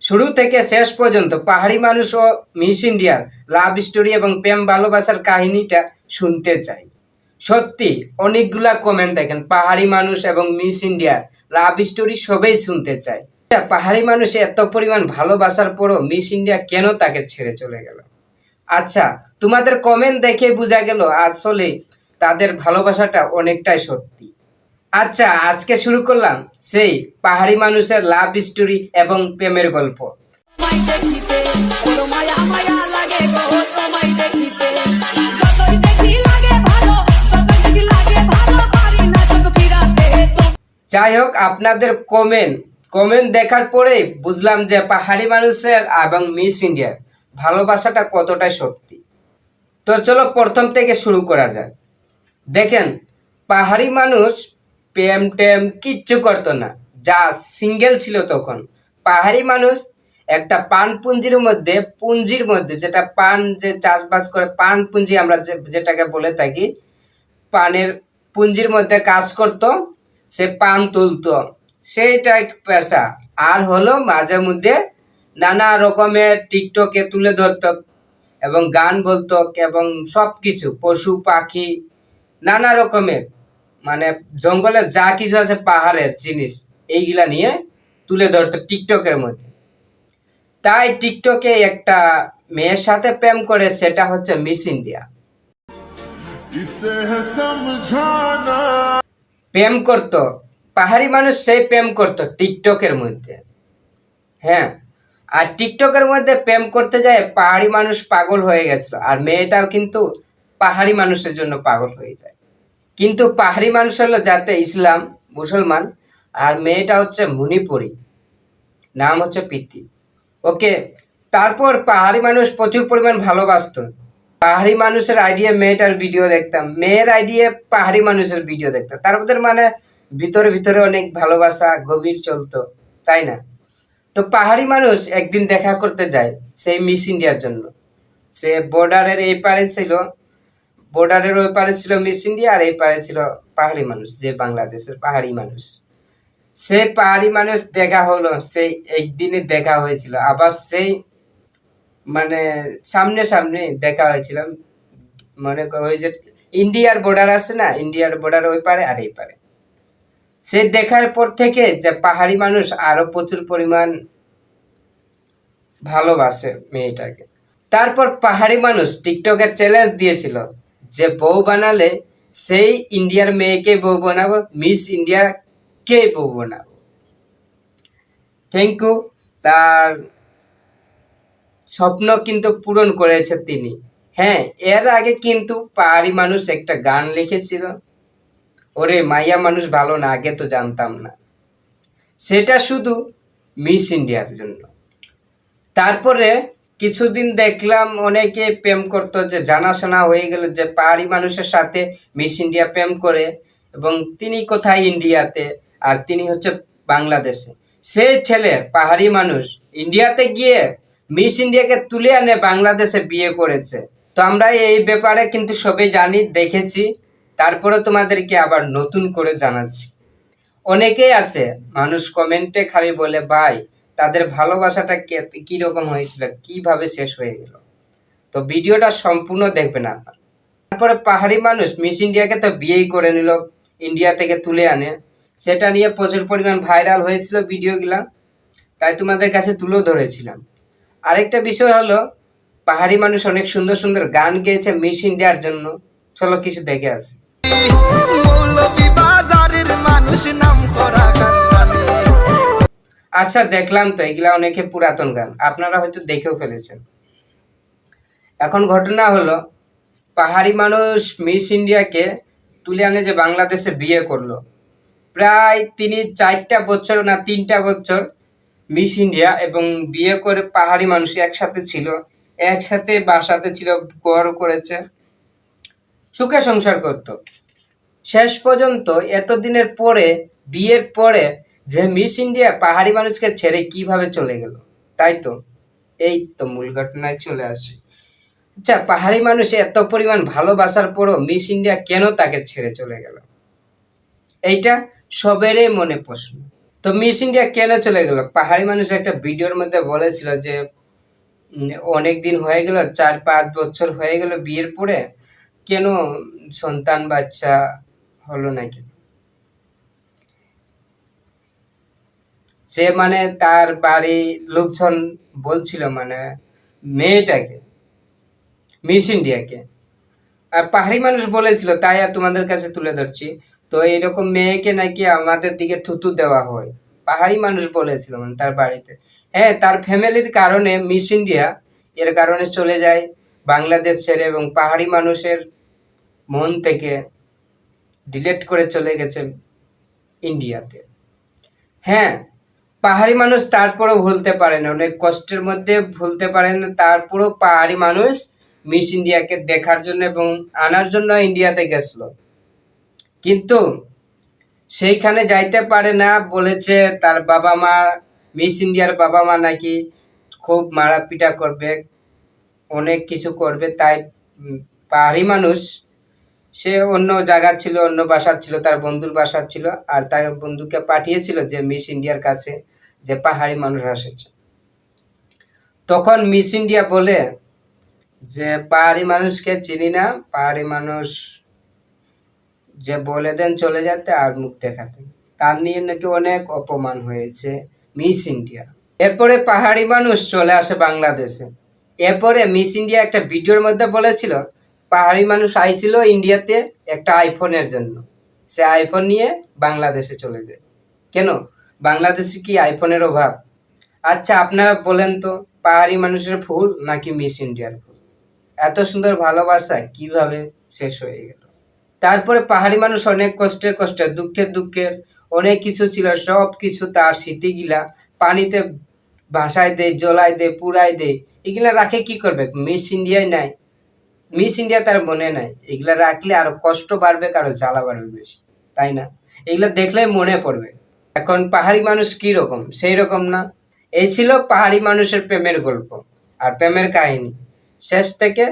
শুরু থেকে শেষ পর্যন্ত পাহাড়ি মানুষ ও মিস ইন্ডিয়ার লাভ স্টোরি এবং প্রেম ভালোবাসার কাহিনীটা শুনতে চাই। সত্যি অনেকগুলা কমেন্ট দেখেন, পাহাড়ি মানুষ এবং মিস ইন্ডিয়ার লাভ স্টোরি সবাই শুনতে চায়। পাহাড়ি মানুষ এত পরিমাণ ভালোবাসার পরও মিস ইন্ডিয়া কেন তাকে ছেড়ে চলে গেল? আচ্ছা, তোমাদের কমেন্ট দেখে বোঝা গেল আসলে তাদের ভালোবাসাটা অনেকটাই সত্যি। আচ্ছা, আজকে শুরু করলাম সেই পাহাড়ি মানুষের লাভ স্টোরি এবং প্রেমের গল্প। যাই হোক, আপনাদের কমেন্ট দেখার পরেই বুঝলাম যে পাহাড়ি মানুষের এবং মিস ইন্ডিয়ার ভালোবাসাটা কতটা সত্যি। তো চলো প্রথম থেকে শুরু করা যাক। দেখেন, পাহাড়ি মানুষ প্রেম টেম কিচ্ছু করতো না, যা সিঙ্গেল ছিল তখন। পাহাড়ি মানুষ একটা পান পুঞ্জির মধ্যে যেটা পান যে চাষবাস করে, পান পুঞ্জি আমরা যেটাকে বলে থাকি, পানের পুঞ্জির মধ্যে কাজ করত, সে পান তুলতো, সেইটা পেশা। আর হলো মাঝে মধ্যে নানা রকমের টিকটকে তুলে ধরতো এবং গান বলতো এবং সব কিছু পশু পাখি নানা রকমের মানে জঙ্গলের যা কিছু আছে পাহাড়ের জিনিস এইগুলা নিয়ে তুলে ধরতো টিকটকের মধ্যে। তাই টিকটকে একটা মেয়ের সাথে প্রেম করে, সেটা হচ্ছে মিস ইন্ডিয়া। প্রেম করত পাহাড়ি মানুষ, সেই প্রেম করত টিকটকের মধ্যে। হ্যাঁ, আর টিকটকের মধ্যে প্রেম করতে যায় পাহাড়ি মানুষ পাগল হয়ে গেছিল, আর মেয়েটাও কিন্তু পাহাড়ি মানুষের জন্য পাগল হয়ে যায়। কিন্তু পাহাড়ি মানুষ হলো যাতে ইসলাম মুসলমান, আর মেয়েটা হচ্ছে মণিপুরি, নাম হচ্ছে প্রীতি। ওকে, তারপর পাহাড়ি মানুষ প্রচুর পরিমাণ ভালোবাসতো। পাহাড়ি মানুষের আইডিয়া মেয়েটার ভিডিও দেখতাম, মেয়ের আইডিয়া পাহাড়ি মানুষের ভিডিও দেখতাম। তার মধ্যে মানে ভিতরে ভিতরে অনেক ভালোবাসা গভীর চলতো, তাই না? তো পাহাড়ি মানুষ একদিন দেখা করতে যায় সেই মিস ইন্ডিয়ার জন্য। সে বর্ডারের এই পারে ছিল, বর্ডারের ওই পারে ছিল মিস ইন্ডিয়া, আর এই পারে ছিল পাহাড়ি মানুষ, যে বাংলাদেশের পাহাড়ি মানুষ। সে পাহাড়ি মানুষ দেখা হলো, সেই একদিনে দেখা হয়েছিল, আবার সেই মানে সামনে সামনে দেখা হয়েছিল। মনে ওই যে ইন্ডিয়ার বর্ডার আছে না, ইন্ডিয়ার বর্ডার ওই পারে আর এই পারে। সে দেখার পর থেকে যে পাহাড়ি মানুষ আরো প্রচুর পরিমাণ ভালোবাসে মেয়েটাকে। তারপর পাহাড়ি মানুষ টিকটকের চ্যালেঞ্জ দিয়েছিল যে বউ বানালে সেই ইন্ডিয়ার মেয়েকে বউ বানাবো, মিস ইন্ডিয়া কে বউ বানাবো। থ্যাংক ইউ, তার স্বপ্ন কিন্তু পূরণ করেছে তিনি। হ্যাঁ, এর আগে কিন্তু পাহাড়ি মানুষ একটা গান লিখেছিল, ওরে মাইয়া মানুষ ভালো না, আগে তো জানতাম না, সেটা শুধু মিস ইন্ডিয়ার জন্য। তারপরে কিছুদিন দেখলাম অনেকে প্রেম করতো, যে জানাশোনা হয়ে গেল যে পাহাড়ি মানুষের সাথে মিস ইন্ডিয়া প্রেম করে, এবং তিনি কোথায় ইন্ডিয়াতে আর তিনি হচ্ছে বাংলাদেশে। সেই ছেলে পাহাড়ি মানুষ ইন্ডিয়াতে গিয়ে মিস ইন্ডিয়াকে তুলে আনে বাংলাদেশে বিয়ে করেছে। তো আমরা এই ব্যাপারে কিন্তু সবাই জানি, দেখেছি, তারপরে তোমাদেরকে আবার নতুন করে জানাচ্ছি। অনেকেই আছে মানুষ কমেন্টে খালি বলে ভাই তাদের ভালোবাসাটা কিরকম হয়েছিল, কিভাবে শেষ হয়ে গেল। তো ভিডিওটা সম্পূর্ণ দেখবেন আপনার। তারপরে পাহাড়ি মানুষ মিস ইন্ডিয়াকে তো বিয়েই করে নিল, ইন্ডিয়া থেকে তুলে আনে, সেটা নিয়ে প্রচুর পরিমাণ ভাইরাল হয়েছিল ভিডিওগুলা, তাই তোমাদের কাছে তুলে ধরেছিলাম। আরেকটা বিষয় হলো পাহাড়ি মানুষ অনেক সুন্দর সুন্দর গান গেয়েছে মিস ইন্ডিয়ার জন্য। চলো কিছু দেখে আসি। আচ্ছা, দেখলাম তো এগুলা অনেকে পুরাতন গান, আপনারা হয়তো দেখেও ফেলেছেন। এখন ঘটনা হলো পাহাড়ি মানুষ মিস ইন্ডিয়াকে তুলে আনে যে বাংলাদেশে বিয়ে করলো। প্রায় তিনি 4টা বছর না 3টা বছর মিস ইন্ডিয়া এবং বিয়ে করে পাহাড়ি মানুষ একসাথে ছিল, একসাথে বাসাতে ছিল, ঘর করেছে, সুখে সংসার করত। শেষ পর্যন্ত এতদিনের পরে, বিয়ের পরে, যে মিস ইন্ডিয়া পাহাড়ি মানুষকে ছেড়ে কিভাবে চলে গেল, তাই তো এই তো মূল ঘটনায় চলে আসে। আচ্ছা, পাহাড়ি মানুষ এত পরিমাণ ভালোবাসার পরও মিস ইন্ডিয়া কেন তাকে ছেড়ে চলে গেল, এইটা সবেরই মনে প্রশ্ন। তো তো মিস ইন্ডিয়া কেন চলে গেল? পাহাড়ি মানুষ একটা ভিডিওর মধ্যে বলেছিল যে অনেক দিন হয়ে গেল, 4-5 বছর হয়ে গেল বিয়ের পরে, কেন সন্তান বাচ্চা হলো নাকি? যে মানে তার বাড়ি লোকজন বলছিল মানে মেয়েটাকে, মিস ইন্ডিয়াকে, আর পাহাড়ি মানুষ বলেছিল, তাই আর তোমাদের কাছে তুলে ধরছি। তো এরকম মেয়েকে নাকি আমাদের দিকে থুতু দেওয়া হয়, পাহাড়ি মানুষ বলেছিল মানে তার বাড়িতে। হ্যাঁ, তার ফ্যামিলির কারণে মিস ইন্ডিয়া এর কারণে চলে যায় বাংলাদেশ ছেড়ে, এবং পাহাড়ি মানুষের মন থেকে ডিলেট করে চলে গেছে ইন্ডিয়াতে। হ্যাঁ, পাহাড়ি মানুষ তারপরেও ভুলতে পারে না, অনেক কষ্টের মধ্যে ভুলতে পারে না, তারপরেও পাহাড়ি মানুষ মিস ইন্ডিয়াকে দেখার জন্য এবং আনার জন্য ইন্ডিয়াতে গেছিল। কিন্তু সেইখানে যাইতে পারে না, বলেছে তার বাবা মা, মিস ইন্ডিয়ার বাবা মা নাকি খুব মারাপিটা করবে, অনেক কিছু করবে, তাই পাহাড়ি মানুষ সে অন্য জায়গা ছিল, অন্য বাসার ছিল, তার বন্ধুর বাসার ছিল, আর তার বন্ধুকে পাঠিয়েছিল যে মিস ইন্ডিয়ার কাছে যে পাহাড়ি মানুষ এসেছে। তখন মিস ইন্ডিয়া বলে যে পাহাড়ি মানুষকে চিনি না, পাহাড়ি মানুষ যে বলে দেন চলে যেতে আর মুখ দেখাতে, তার নিয়ে নাকি অনেক অপমান হয়েছে মিস ইন্ডিয়া। এরপরে পাহাড়ি মানুষ চলে আসে বাংলাদেশে। এরপরে মিস ইন্ডিয়া একটা ভিডিওর মধ্যে বলেছিল পাহাড়ি মানুষ আইছিল ইন্ডিয়াতে একটা আইফোনের জন্য, সে আইফোন নিয়ে বাংলাদেশে চলে যায়। কেন? বাংলাদেশে কি আইফোনের অভাব? আচ্ছা আপনারা বলেন তো, পাহাড়ি মানুষের ভুল নাকি মিস ইন্ডিয়ার ভুল? এত সুন্দর ভালোবাসা কিভাবে শেষ হয়ে গেল? তারপরে পাহাড়ি মানুষ অনেক কষ্টে কষ্টে, দুঃখের দুঃখের অনেক কিছু ছিল, সব কিছু তার স্মৃতিগুলা পানিতে ভাসায় দেয়, জ্বলাই দেয়, পুড়াই দেয়। এগুলা রাখে কি করবে? মিস ইন্ডিয়ায় নাই, মিস ইন্ডিয়া তার মনে নাই। এগুলা রাখলে আরো কষ্ট বাড়বে, আরো জ্বালা বাড়বে বেশি, তাই না? এগুলা দেখলে মনে পড়বে। এখন পাহাড়ি মানুষ কি রকম সেই রকম না। এই ছিল পাহাড়ি মানুষের প্রেমের গল্প আর প্রেমের কাহিনী, শেষ থেকে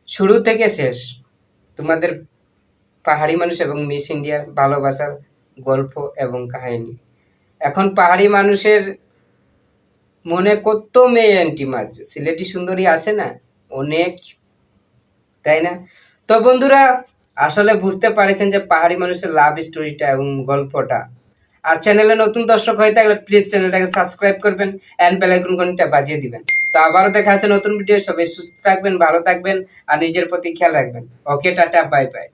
শুরু থেকে শেষ তোমাদের পাহাড়ি মানুষ এবং মিস ইন্ডিয়ার ভালোবাসার গল্প এবং কাহিনী। এখন পাহাড়ি মানুষের মনে কত মেয়ে অ্যান্টি মাছ, সিলেটি সুন্দরী আসে না অনেক, তাই না? তো বন্ধুরা, আসলে বুঝতে পারছেন যে পাহাড়ি মানুষের লাভ স্টোরিটা এবং গল্পটা। আর চ্যানেলে নতুন দর্শক হয়ে থাকলে প্লিজ চ্যানেলটাকে সাবস্ক্রাইব করবেন অ্যান্ড বেল আইকন ঘন্টা বাজিয়ে দিবেন। তো আবারও দেখা হচ্ছে নতুন ভিডিও। সবাই সুস্থ থাকবেন, ভালো থাকবেন আর নিজের প্রতি খেয়াল রাখবেন। ওকে, টাটা, বাই বাই।